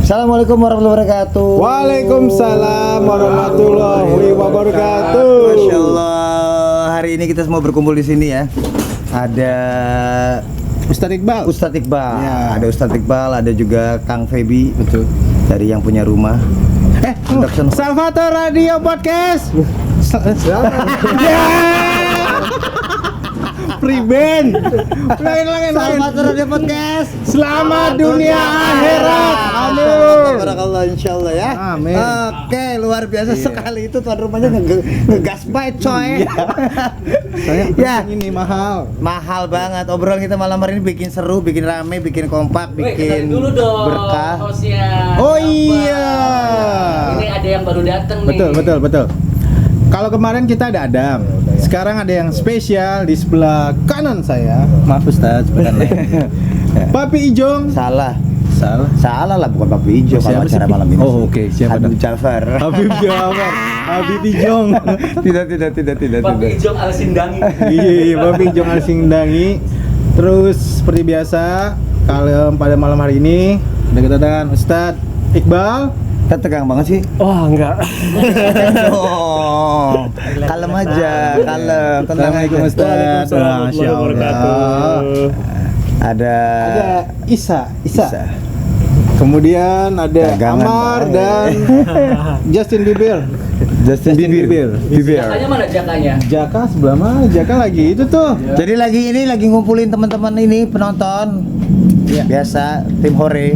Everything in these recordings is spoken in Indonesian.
Assalamualaikum warahmatullahi wabarakatuh. Waalaikumsalam warahmatullahi wabarakatuh. Masya Allah, hari ini kita semua berkumpul di sini ya. Ada Ustadz Iqbal. Ya. Ada Ustadz Iqbal, ada juga Kang Febi. Betul. Dari yang punya rumah. Salvator Radio Podcast. Ya. Priben. Salvator Radio Podcast. Selamat dunia akhirat. Amin. Barakallah insyaallah ya. Amin. Oke, luar biasa sekali itu tuan rumahnya ngegas baik coy. Saya Ya. ini mahal. Mahal banget. Obrolan kita malam hari ini bikin seru, bikin rame, bikin kompak, bikin dulu dong, berkah. hostnya. Oh iya. Ini ada yang baru datang nih. Betul. Kalau kemarin kita ada Adam, sekarang ada yang spesial di sebelah kanan saya. Maaf Ustaz, sebelah kanan. Papi Ijong. Salah lah, bukan Papi Ijo kalau Siapa sih? acara malam ini. Oh, oke. Siapa Habib dong? Jafar. Habib Jafar. Habib Ijong. Tidak. Papi Ijong Al-Sindangi. Iya, Papi Ijong Al-Sindangi. Terus seperti biasa, kalau pada malam hari ini ada kedatangan Ustadz Iqbal. Kita tegang banget sih. Wah, enggak. Oh, kalem aja, kalem. Tenang Assalamualaikum aja. Ustadz. Waalaikumsalam Masya Allah. warahmatullahi Ada Isa. Isa. Kemudian ada Dagangan, Amar Pak. dan Justin Bieber. Justin Bieber. Jakanya mana jakanya? Jaka sebelah mana? Jaka lagi itu tuh. Jadi lagi ngumpulin teman-teman ini penonton. Iya. Biasa tim Hore.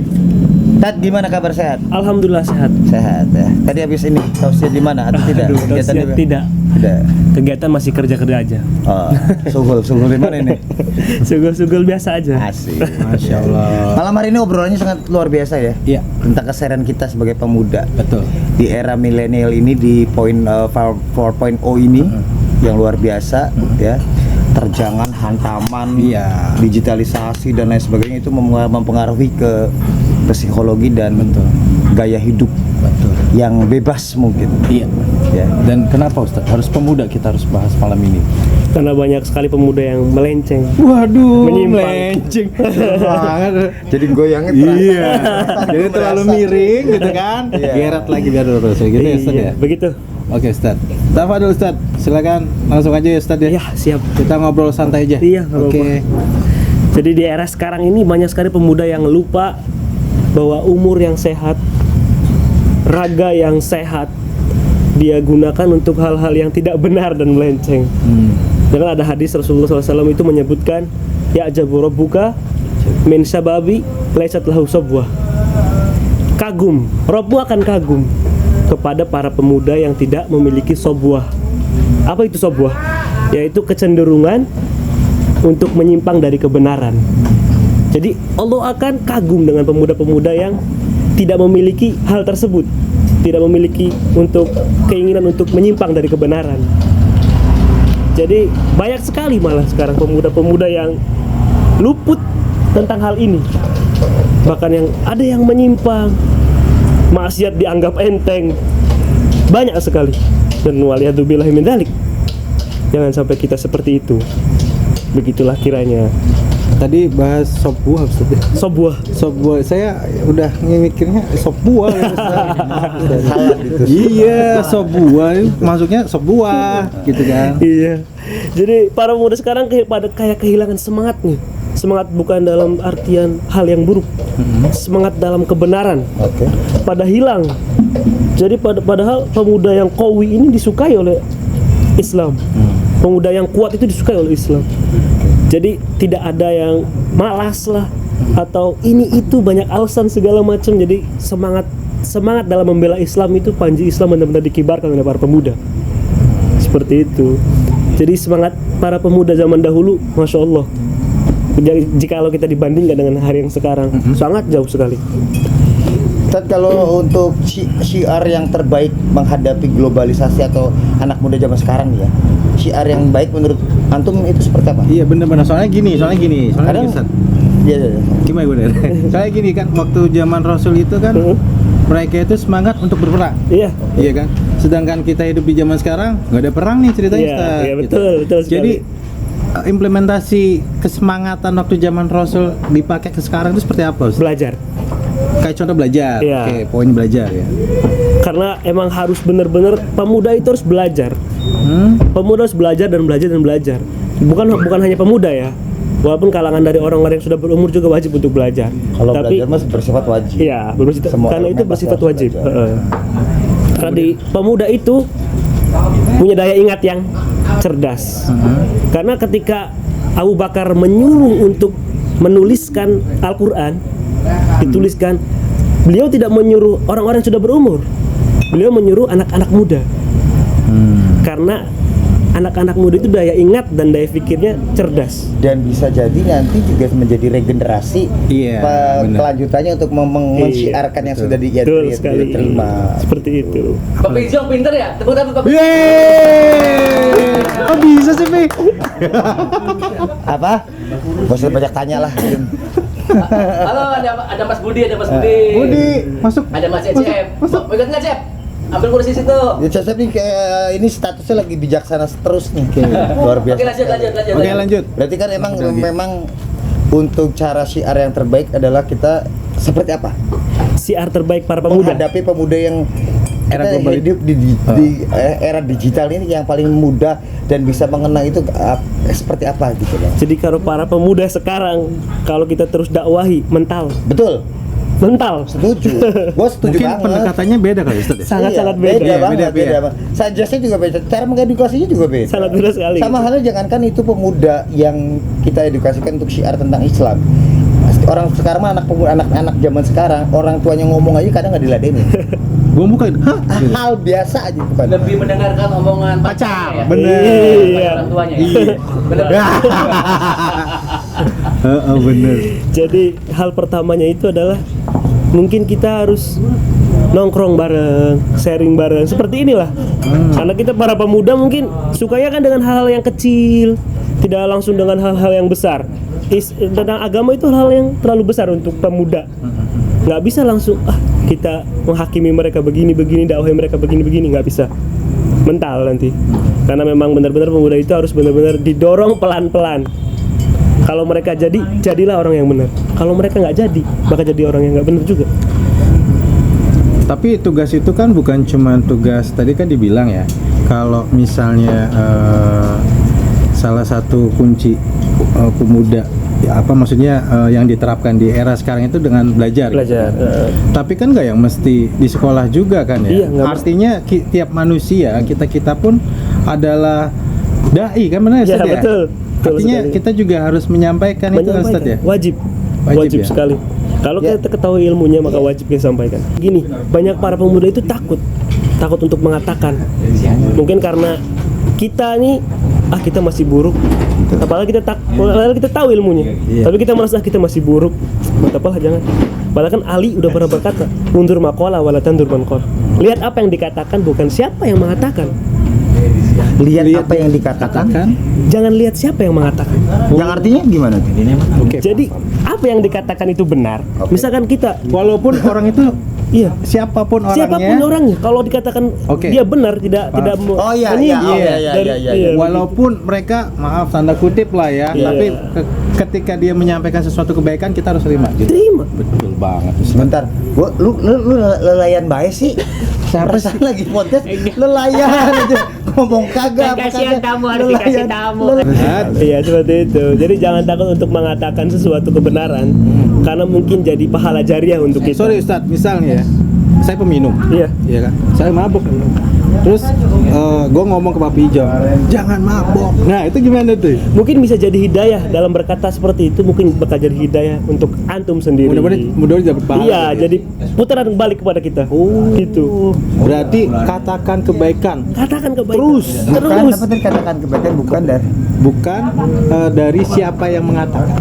Tad, gimana kabar, sehat? Alhamdulillah sehat. Sehat ya. Tadi habis ini tausiah di mana atau tidak? Aduh, Kegiatan tausiah di- tidak. Tidak. Kegiatan masih kerja aja. Oh, sugul di mana ini? Sugul-sugul biasa aja. Asik. Masya Allah. Malam hari ini obrolannya sangat luar biasa ya. Iya, Tentang keseharian kita sebagai pemuda. betul. Di era milenial ini, di 4.0 ini yang luar biasa ya. Terjangan, hantaman, Iya. digitalisasi dan lain sebagainya itu mempengaruhi ke psikologi dan gaya hidup Betul. yang bebas mungkin. Iya. Ya. Dan kenapa Ustaz? Harus pemuda kita harus bahas malam ini. Karena banyak sekali pemuda yang melenceng. Waduh, Menyimpang. melenceng banget. Jadi goyangnya Iya. Jadi terlalu miring gitu kan. Iya. Geret lagi biar lurus gitu ya Ustaz ya. Begitu. Oke Ustaz. Tafadhol Ustaz. Silakan langsung aja ya Ustaz ya. Ya, siap. Kita ngobrol santai aja. Iya, nggak Oke. apa-apa. Jadi di era sekarang ini banyak sekali pemuda yang lupa bahwa umur yang sehat, raga yang sehat dia gunakan untuk hal-hal yang tidak benar dan melenceng. Jangan ada hadis Rasulullah SAW itu menyebutkan ya ajabu rabbuka min syababi laysat lahu sabwah. Kagum, Rabbu akan kagum kepada para pemuda yang tidak memiliki sobwah. Apa itu sobwah? Yaitu kecenderungan untuk menyimpang dari kebenaran. Jadi Allah akan kagum dengan pemuda-pemuda yang tidak memiliki hal tersebut, tidak memiliki untuk keinginan untuk menyimpang dari kebenaran. Jadi banyak sekali malah sekarang pemuda-pemuda yang luput tentang hal ini. Bahkan yang ada yang menyimpang, maksiat dianggap enteng, banyak sekali. Dan waliyadzubillahi min dzalik. Jangan sampai kita seperti itu. Begitulah kiranya. Tadi bahas sop buah Ustaz. Sop buah. Saya udah mikirnya sop buah ya, Ustaz. Salah gitu. Iya, sop buah masuknya sop buah gitu kan. Iya. Jadi para pemuda sekarang kayak kehilangan semangatnya. Semangat bukan dalam artian hal yang buruk. Semangat dalam kebenaran. Oke. Pada hilang. Jadi padahal pemuda yang qawi ini disukai oleh Islam. Pemuda yang kuat itu disukai oleh Islam. Jadi tidak ada yang malas lah atau ini itu banyak alasan segala macam. Jadi semangat dalam membela Islam itu panji Islam benar-benar dikibarkan oleh para pemuda. Seperti itu. Jadi semangat para pemuda zaman dahulu, masya Allah. Jika kalau kita dibandingkan dengan hari yang sekarang, sangat jauh sekali. Tad, kalau untuk syiar yang terbaik menghadapi globalisasi atau anak muda zaman sekarang ya, syiar yang baik menurut antum itu seperti apa? Iya benar-benar soalnya gini. Kadang, gini, Ustaz. iya. Gimana bener? Soalnya gini kan waktu zaman Rasul itu kan mereka itu semangat untuk berperang. Iya. Iya kan? Sedangkan kita hidup di zaman sekarang nggak ada perang nih ceritanya Iya, Ustaz. iya, betul sekali. Jadi implementasi kesemangatan waktu zaman Rasul dipakai ke sekarang itu seperti apa Ustaz? Belajar. Kayak contoh belajar. Iya. Oke, poin belajar ya. Karena emang harus bener-bener pemuda itu harus belajar. Pemuda harus belajar dan belajar dan belajar. Bukan hanya pemuda ya. Walaupun kalangan dari orang-orang yang sudah berumur juga wajib untuk belajar. Kalau Tapi belajar mas bersifat wajib. iya, bersifat, Semua karena orang itu pasti bersifat harus wajib. belajar. Heeh. Karena di pemuda itu punya daya ingat yang cerdas. Karena ketika Abu Bakar menyuruh untuk menuliskan Al-Quran, dituliskan, beliau tidak menyuruh orang-orang yang sudah berumur, beliau menyuruh anak-anak muda. Karena anak-anak muda itu daya ingat dan daya pikirnya cerdas. Dan bisa jadi nanti juga menjadi regenerasi Iya, benar. kelanjutannya untuk mensiarkan yang sudah Betul sekali. diterima. Seperti itu. Bapak Ijo pinter ya? Tepuk tangan Bapak. Yeay! Oh bisa sih, Pi? Apa? Gak usah banyak tanya lah. Halo, ada Mas Budi, ada Mas Budi. Budi, masuk. Ada Mas Cecep. Mau ikut nggak Cep? Ambil kursi situ. Ya Cecep nih kayak ini statusnya lagi bijaksana terus nih. Luar biasa. Oke lanjut. Oke, lanjut. Berarti kan memang untuk cara syiar yang terbaik adalah kita seperti apa? Siar terbaik para pemuda. Menghadapi pemuda yang Era kita global. hidup di era digital ini yang paling mudah dan bisa mengenang itu seperti apa gitu loh. Jadi kalau para pemuda sekarang, kalau kita terus dakwahi mental, Betul, setuju. Gue setuju Mungkin banget. pendekatannya beda kali Ustaz ya? sangat-sangat Iya, beda. beda banget, beda. beda banget. Sajasnya juga beda, cara mengedukasinya juga beda. Sangat beda sekali. Sama halnya jangankan itu pemuda yang kita edukasikan untuk syiar tentang Islam. Orang sekarang mah anak-anak zaman sekarang, orang tuanya ngomong aja kadang nggak diladenin. Gua buka, hah? Hal biasa aja bukan. Lebih mendengarkan omongan Pacar, ya? bener. Iya. Orang tuanya. ya? Iya. Bener. Bener. Jadi hal pertamanya itu adalah mungkin kita harus nongkrong bareng, sharing bareng, seperti inilah. Karena kita para pemuda mungkin sukanya kan dengan hal-hal yang kecil, tidak langsung dengan hal-hal yang besar. Tentang agama itu hal yang terlalu besar untuk pemuda. Nggak bisa langsung kita menghakimi mereka begini, dakwah mereka begini, nggak bisa. Mental nanti. Karena memang benar-benar pemuda itu harus benar-benar didorong pelan-pelan. Kalau mereka jadi, jadilah orang yang benar. Kalau mereka nggak jadi, maka jadi orang yang nggak benar juga. Tapi tugas itu kan bukan cuma tugas, tadi kan dibilang ya, kalau misalnya salah satu kunci pemuda ya apa maksudnya yang diterapkan di era sekarang itu dengan belajar. Belajar. Tapi kan nggak yang mesti di sekolah juga kan ya. Iya, nggak mesti. Artinya tiap manusia kita pun adalah dai kan benar Ya, Ustaz ya? betul. Betul Artinya sekali. kita juga harus menyampaikan itu kan, Ustaz ya. Wajib Wajib ya? sekali. Kalau Ya. kita ketahui ilmunya maka wajib kita sampaikan. Gini, banyak para pemuda itu takut untuk mengatakan. Mungkin karena kita nih kita masih buruk. Apalagi kita tahu ilmunya. Iya. Tapi kita merasa kita masih buruk. Maka apalah jangan. Padahal kan Ali udah pernah berkata, "Mundur maqala wala tandur man qala." Lihat apa yang dikatakan, bukan siapa yang mengatakan. Lihat apa yang dikatakan. Jangan lihat siapa yang mengatakan. Yang artinya gimana tuh? Oke. Jadi apa yang dikatakan itu benar. Oke. Misalkan kita, Walaupun orang itu iya, siapapun siapapun orangnya, kalau dikatakan Oke. dia benar, tidak Oh iya, menyinggung. iya, iya. walaupun mereka maaf tanda kutip lah ya, Iya. tapi ketika dia menyampaikan sesuatu kebaikan kita harus terima gitu. Terima. Betul banget. Sebentar, lu lelayan baik sih. Siapa sih lagi podcast lelayan aja ngomong kagak apa Kasihan kagak. tamu, harus dikasih tamu. Iya, seperti itu. Jadi jangan takut untuk mengatakan sesuatu kebenaran, karena mungkin jadi pahala jariah untuk kita. Sorry Ustadz, misalnya ya, saya peminum, Iya. iya kan, saya mabuk. Terus gue ngomong ke Papi Ijo, jangan mabok. Nah itu gimana tuh? Mungkin bisa jadi hidayah dalam berkata seperti itu, mungkin bakal jadi hidayah untuk antum sendiri. Mudah-mudahan dapat pahala. Iya, jadi putaran balik kepada kita. Gitu. Berarti katakan kebaikan, Katakan kebaikan. Terus. Bukan, apa tadi katakan kebaikan bukan dari bukan dari siapa yang mengatakan.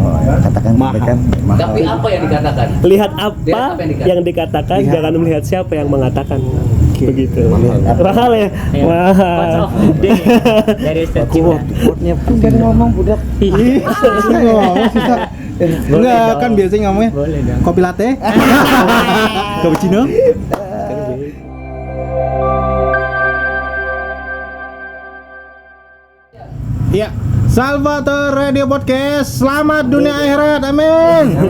katakan Mahal. kebaikan. Tapi apa yang dikatakan? Lihat apa Lihat apa yang dikatakan, Lihat. jangan melihat siapa yang mengatakan. Oke. Begitu. Mahal. Mahal ya? Quotes Mahal. of the day dari Ustaz Cinta. Quote-nya kan ngomong budak. Ih, ngomong susah. Enggak, kan biasanya ngomongnya Boleh dong. kopi latte, cappuccino. Iya, Salvator Radio Podcast. Selamat dunia akhirat. Amin.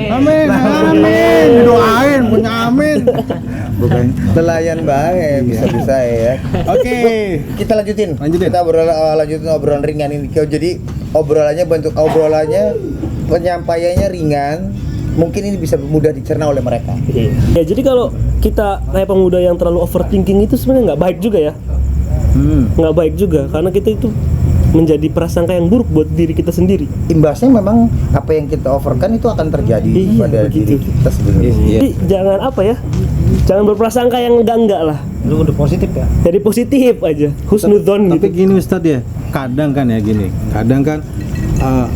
Amin. Amin. Doain punya amin. Bukan nelayan baik, bisa-bisa ya. Oke. Kita lanjutin. Lanjutin. Kita lanjutin obrolan ringan ini. Jadi bentuk obrolannya penyampaiannya ringan. Mungkin ini bisa mudah dicerna oleh mereka. Ya jadi kalau kita kayak pemuda yang terlalu overthinking itu sebenarnya nggak baik juga ya. Nggak baik juga karena kita itu menjadi prasangka yang buruk buat diri kita sendiri. Imbasnya memang apa yang kita overkan itu akan terjadi pada diri kita sebenarnya. Jadi jangan apa ya? Jangan berprasangka yang enggak lah. Lu udah positif ya? Jadi positif aja. Husnudzon Tapi gitu. gini Ustadz ya, kadang kan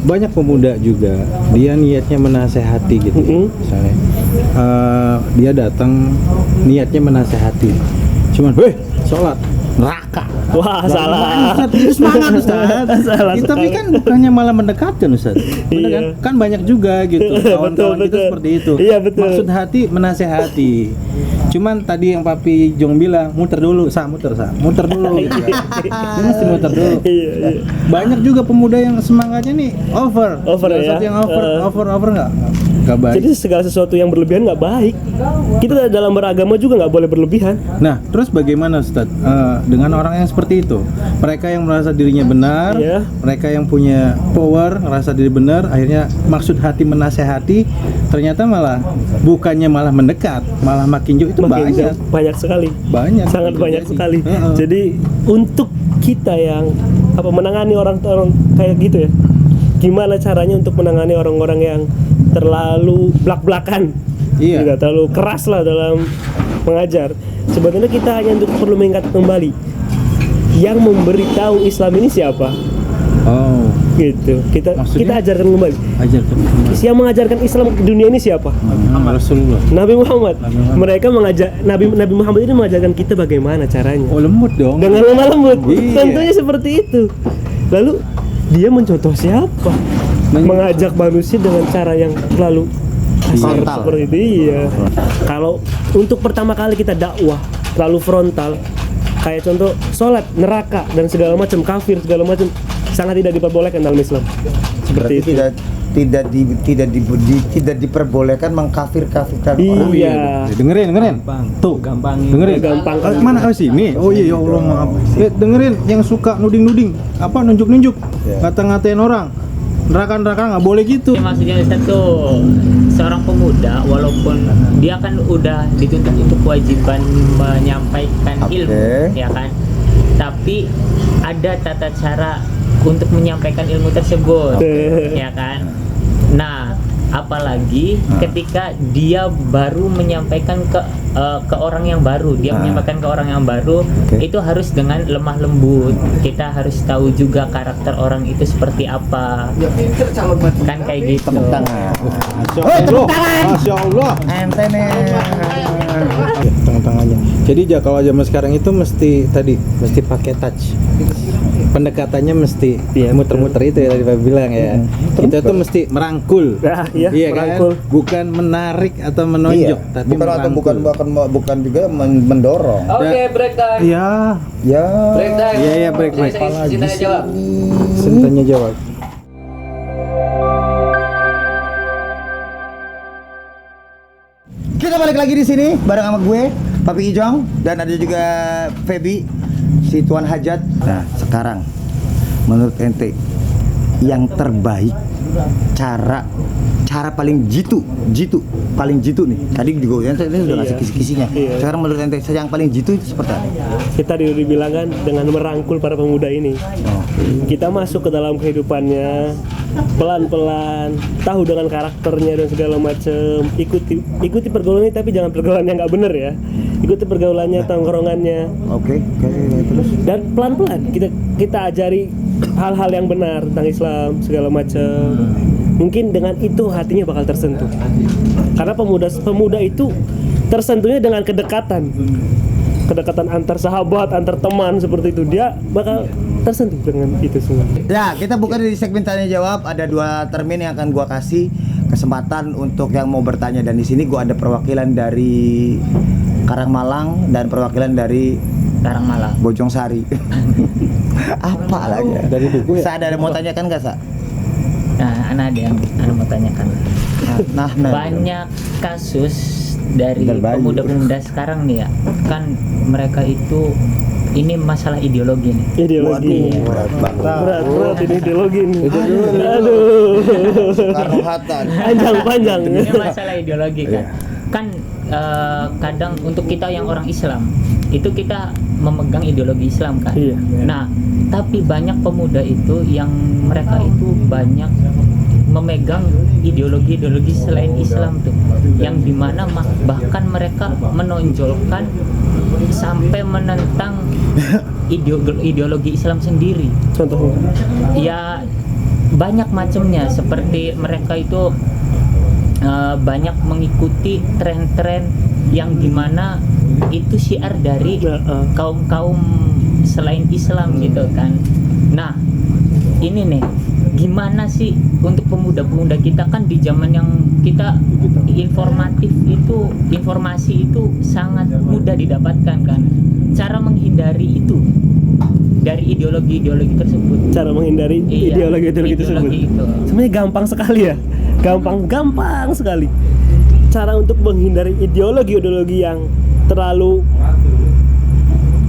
banyak pemuda juga dia niatnya menasehati gitu. Misalnya dia datang niatnya menasehati, cuman sholat neraka. Wah, salah. Ustadz, itu semangat Ustadz. Salah Tapi sekali. kan bukannya malah mendekatkan Ustadz. Bener Iya. kan? Kan banyak juga gitu kawan-kawan kita Betul. seperti itu. Iya, betul. Maksud hati menasehati. Cuman tadi yang Papi Jong bilang muter dulu, muter dulu gitu ya. Dia mesti muter dulu. Iya. Banyak juga pemuda yang semangatnya nih over Ya. yang over nggak baik. Jadi segala sesuatu yang berlebihan nggak baik. Kita dalam beragama juga nggak boleh berlebihan. Nah, terus bagaimana Ustadz dengan orang yang seperti itu? Mereka yang merasa dirinya benar, Iya. mereka yang punya power, merasa diri benar, akhirnya maksud hati menasehati, ternyata bukannya malah mendekat, malah makin jauh. Itu Banyak sekali. banyak, Sangat gitu banyak jadi. sekali. Heeh. Jadi untuk kita yang menangani orang kayak gitu ya. Gimana caranya untuk menangani orang-orang yang terlalu blak-blakan? Iya. Tidak terlalu keras lah dalam mengajar. Sebenarnya kita hanya perlu mengingat kembali yang memberitahu Islam ini siapa? Oh, Gitu. Kita Maksudnya? ajarkan kembali. ajarkan Yang mengajarkan Islam ke dunia ini siapa? Rasulullah. Nabi Muhammad. Mereka Nabi Muhammad ini mengajarkan kita bagaimana caranya. Oh, lembut dong. Dengan lemah lembut. Iya. Tentunya seperti itu. Lalu dia mencontoh siapa? Mengajak manusia dengan cara yang terlalu kasar Frontal. seperti itu. Iya. Kalau untuk pertama kali kita dakwah terlalu frontal, kayak contoh sholat, neraka dan segala macam, kafir segala macam, sangat tidak diperbolehkan dalam Islam. Seperti Berarti itu. tidak diperbolehkan mengkafir-kafirkan Iya. orang. Dengerin. Tuh, dengerin. Gampang. Mana sini? Oh iya, ya Allah maaf. Dengerin yang suka nuding-nuding, nunjuk-nunjuk, ngata-ngatain orang. Neraka nggak boleh gitu. Maksudnya Ustaz tuh seorang pemuda walaupun dia kan udah dituntut untuk kewajiban menyampaikan ilmu, ya kan, tapi ada tata cara untuk menyampaikan ilmu tersebut, ya kan. Nah, apalagi ketika dia baru menyampaikan ke orang yang baru, dia menyampaikan ke orang yang baru, itu harus dengan lemah lembut. Kita harus tahu juga karakter orang itu seperti apa. Kan kayak gitu. Tepuk tangan. Masya Allah. Ente nih. Tengah-tengahnya. Jadi kalau zaman sekarang itu mesti pakai touch. Pendekatannya mesti muter-muter itu ya tadi Pak bilang ya. Kita tuh mesti merangkul. Nah, iya, merangkul. Kan? Bukan menarik atau menonjok, Iya. tapi merangkul. bukan juga mendorong. Oke, break time. Iya. Ya. Break time. Iya, break. Saya tanya jawab. Tanya jawab. Kita balik lagi di sini bareng sama gue, Papi Ijong, dan ada juga Feby, si Tuan Hajat. Nah, sekarang menurut ente yang terbaik cara paling jitu paling jitu nih. Tadi juga ente udah ngasih kisi-kisinya. Iya. Sekarang menurut ente yang paling jitu itu seperti apa? Kita dibilangkan dengan merangkul para pemuda ini. Kita masuk ke dalam kehidupannya pelan-pelan, tahu dengan karakternya dan segala macam. Ikuti pergaulannya, tapi jangan pergaulan yang nggak bener ya. Ikuti pergaulannya, tongkrongannya, Oke, terus. dan pelan-pelan kita ajari hal-hal yang benar tentang Islam segala macam. Mungkin dengan itu hatinya bakal tersentuh. Karena pemuda itu tersentuhnya dengan kedekatan antar sahabat, antar teman seperti itu. Dia bakal tersentuh dengan itu semua. Ya, kita buka di segmen tanya jawab. Ada 2 termin yang akan gua kasih kesempatan untuk yang mau bertanya, dan di sini gua ada perwakilan dari Karangmalang dan perwakilan dari Sekarang Malang. Bojong Sari. Apa lagi? Dari buku ya. Sa, ada mau tanyakan nggak, Sa? Nah, anak mau tanyakan. Nah, Banyak kasus dari Dari bayi. pemuda-pemuda sekarang nih ya, kan mereka itu ini masalah ideologi nih. Ideologi. Berat banget. Berat ini ideologi nih. Aduh. Soekarno-Hatta. Panjang. Ini masalah ideologi kan. Kan kadang untuk kita yang orang Islam itu kita memegang ideologi Islam kan. Iya. Nah, tapi banyak pemuda itu yang mereka itu banyak memegang ideologi selain Islam tuh, yang dimana bahkan mereka menonjolkan sampai menentang ideologi Islam sendiri. Contohnya. Ya banyak macamnya, seperti mereka itu banyak mengikuti tren-tren yang dimana itu syiar dari kaum-kaum selain Islam gitu kan. Nah ini nih, gimana sih untuk pemuda-pemuda kita, kan di zaman yang kita informasi itu sangat mudah didapatkan kan, cara menghindari itu dari ideologi tersebut. Cara menghindari ideologi tersebut. Itu. Sebenarnya gampang sekali ya. Gampang sekali. Cara untuk menghindari ideologi yang terlalu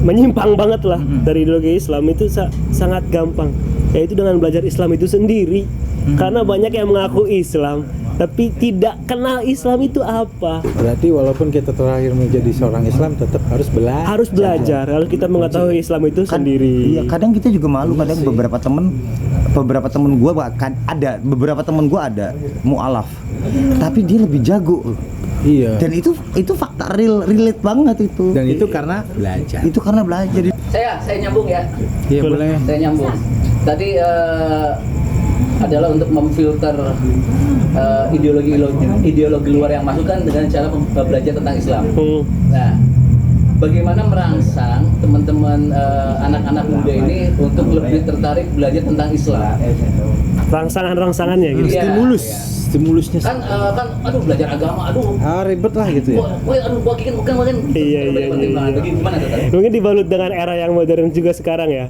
menyimpang banget lah dari ideologi Islam itu sangat gampang, yaitu dengan belajar Islam itu sendiri. Karena banyak yang mengaku Islam tapi tidak kenal Islam itu apa. Berarti walaupun kita terakhir menjadi seorang Islam tetap harus belajar. Harus belajar kalau kita mengetahui Islam itu sendiri. Iya, kadang kita juga malu, kadang beberapa temen gue bahkan ada ada mualaf, tapi dia lebih jago. Iya. Dan itu fakta relate banget itu. Dan itu karena belajar. Itu karena belajar. Saya nyambung ya. Iya boleh. Saya nyambung. Tadi adalah untuk memfilter ideologi luar yang masuk kan dengan cara belajar tentang Islam. Nah, bagaimana merangsang teman-teman anak-anak muda ini untuk lebih tertarik belajar tentang Islam? Rangsangannya gitu. Iya. Stimulusnya Kan aduh belajar agama, aduh. ribet lah gitu ya. Gua bukan. Iya. Gimana tuh tadi? Mungkin dibalut dengan era yang modern juga sekarang ya.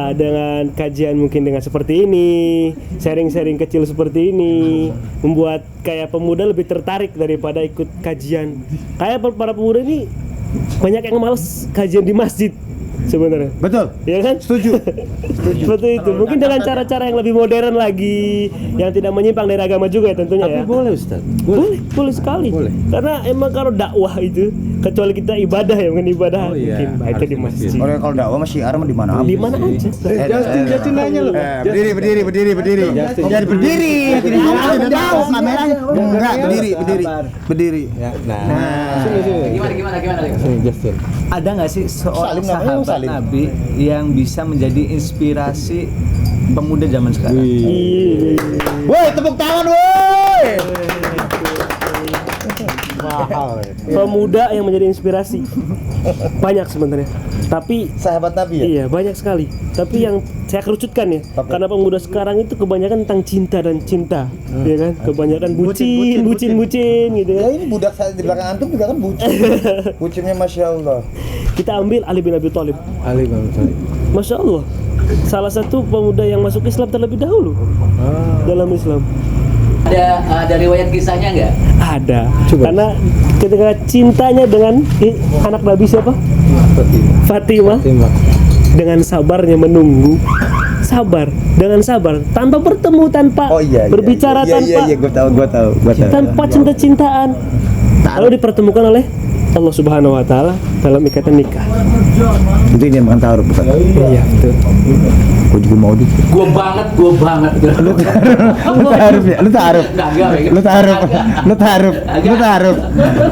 Dengan kajian mungkin dengan seperti ini, sharing-sharing kecil seperti ini, membuat kayak pemuda lebih tertarik daripada ikut kajian. Kayak para pemuda ini banyak yang males kajian di masjid sebenarnya. Betul. Ya kan? Setuju. Seperti itu. Mungkin dengan cara-cara yang lebih modern lagi, yang tidak menyimpang dari agama juga ya tentunya. Tapi ya. boleh Ustaz. Boleh sekali. Boleh. Karena emang kalau dakwah itu, kecuali kita ibadah ya, mungkin ibadah Oh, iya. mungkin itu Harus di masjid. Orang kalau dakwah mah syiar mah di mana? Di mana aja. Justin nanya loh. Berdiri. Jadi berdiri. Tidak tahu kameranya. Enggak, berdiri. Ya, nah. Gimana? Sini Justin. Ada nggak sih seorang Salim namanya, sahabat Salim. Nabi yang bisa menjadi inspirasi pemuda zaman sekarang? Woi, tepuk tangan woi. Mahal. Pemuda yang menjadi inspirasi banyak sebenarnya. Tapi Sahabat Nabi ya? iya banyak sekali. Tapi yang saya kerucutkan ya, Oke. karena pemuda sekarang itu kebanyakan tentang cinta dan cinta, ya kan? Kebanyakan bucin gitu Ya kan. ini budak saya di belakang antum juga kan bucin. Bucinnya Masya Allah. Kita ambil Ali bin Abi Thalib. Ali bin Abi Thalib. Masya Allah, salah satu pemuda yang masuk Islam terlebih dahulu dalam Islam. Ada riwayat kisahnya nggak? Ada. Coba. Karena ketika cintanya dengan anak Nabi siapa? Fatimah. Dengan sabarnya menunggu, dengan sabar tanpa bertemu, tanpa berbicara, tanpa gua tahu. tanpa cinta-cintaan, lalu dipertemukan oleh Allah Subhanahu wa taala dalam ikatan nikah. Itu ini yang makan taruh bukan? Iya, betul. Gua juga mau di. Gua banget. Lu taruh ya, lu taruh.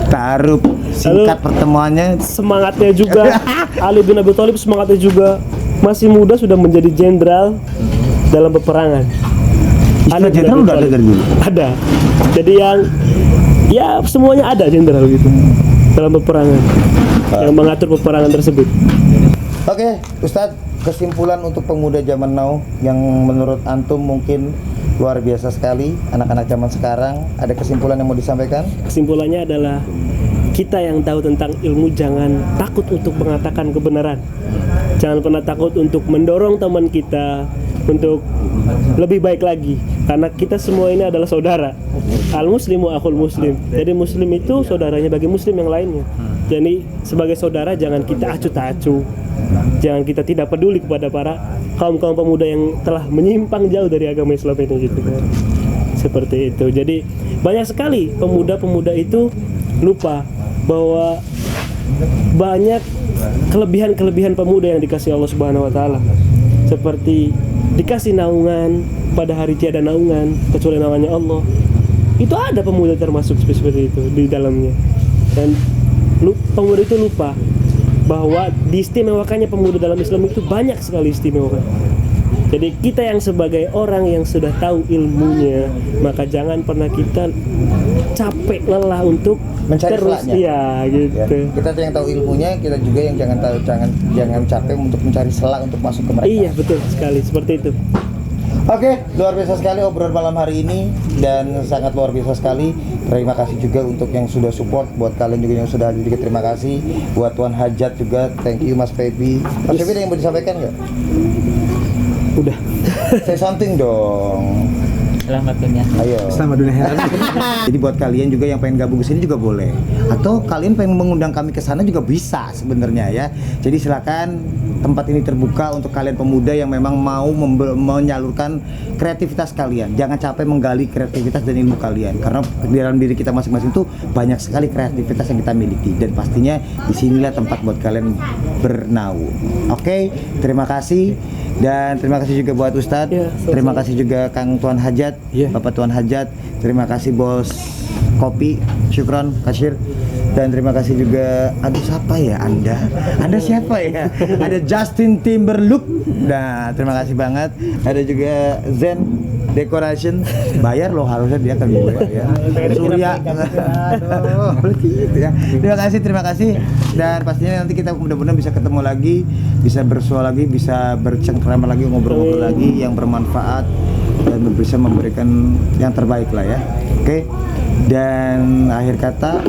Taruh. Singkat pertemuannya. Semangatnya juga Ali bin Abi Thalib, semangatnya juga masih muda sudah menjadi jenderal dalam peperangan. Istilah jenderal udah ada dari dulu. Ada. Jadi yang ya semuanya ada jenderal gitu dalam peperangan yang mengatur peperangan tersebut. Oke, Ustadz, kesimpulan untuk pemuda zaman now yang menurut antum mungkin luar biasa sekali, anak-anak zaman sekarang, ada kesimpulan yang mau disampaikan? Kesimpulannya adalah kita yang tahu tentang ilmu jangan takut untuk mengatakan kebenaran. Jangan pernah takut untuk mendorong teman kita untuk lebih baik lagi, karena kita semua ini adalah saudara. Al muslimu akhul muslim. Jadi muslim itu saudaranya bagi muslim yang lainnya. Jadi sebagai saudara jangan kita acuh tak acuh. Jangan kita tidak peduli kepada para kaum-kaum pemuda yang telah menyimpang jauh dari agama Islam ini gitu kan. Seperti itu. Jadi banyak sekali pemuda-pemuda itu lupa bahwa banyak kelebihan-kelebihan pemuda yang dikasih Allah Subhanahu wa taala. Seperti dikasih naungan pada hari tiada naungan kecuali naungannya Allah. Itu ada pemuda termasuk seperti itu di dalamnya. Dan pemuda itu lupa bahwa diistimewakannya pemuda dalam Islam itu banyak sekali istimewa. Jadi kita yang sebagai orang yang sudah tahu ilmunya, maka jangan pernah kita capek lelah untuk Mencari terus selaknya. ya gitu. Ya. Kita yang tahu ilmunya, kita juga yang jangan capek untuk mencari selak untuk masuk ke mereka. Iya betul sekali seperti itu. Oke, luar biasa sekali obrolan malam hari ini dan sangat luar biasa sekali. Terima kasih juga untuk yang sudah support, buat kalian juga yang sudah hadir juga terima kasih. Buat Tuan Hajat juga, thank you Mas Febi. Mas Febi ada yang mau disampaikan nggak? Udah. Say something dong. Selamat dunia. Ayo. Selamat dunia akhirat. Jadi buat kalian juga yang pengen gabung ke sini juga boleh. Atau kalian pengen mengundang kami ke sana juga bisa sebenarnya ya. Jadi silakan, tempat ini terbuka untuk kalian pemuda yang memang mau menyalurkan kreativitas kalian. Jangan capek menggali kreativitas dan ilmu kalian, karena di dalam diri kita masing-masing tuh banyak sekali kreativitas yang kita miliki, dan pastinya disinilah tempat buat kalian bernaung. Oke, terima kasih. Dan terima kasih juga buat Ustadz. Ya, terima kasih juga Kang Tuan Hajat, Ya. Bapak Tuan Hajat. Terima kasih Bos Kopi, syukron Kasir. Dan terima kasih juga, aduh siapa ya Anda? Anda siapa ya? Ada Justin Timberlake. Nah, terima kasih banget. Ada juga Zen Decoration. Bayar loh harusnya dia kan gue ya. Surya. Aduh, gitu ya. Terima kasih. Dan pastinya nanti kita mudah-mudahan bisa ketemu lagi, bisa bersua lagi, bisa bercengkrama lagi, ngobrol-ngobrol lagi yang bermanfaat dan bisa memberikan yang terbaik lah ya. Oke. Dan akhir kata,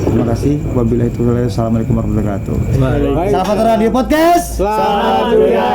terima kasih. Wabillahi taufiq. Assalamualaikum warahmatullahi wabarakatuh. Baik. Sahabat Radio Podcast. Selamat dunia.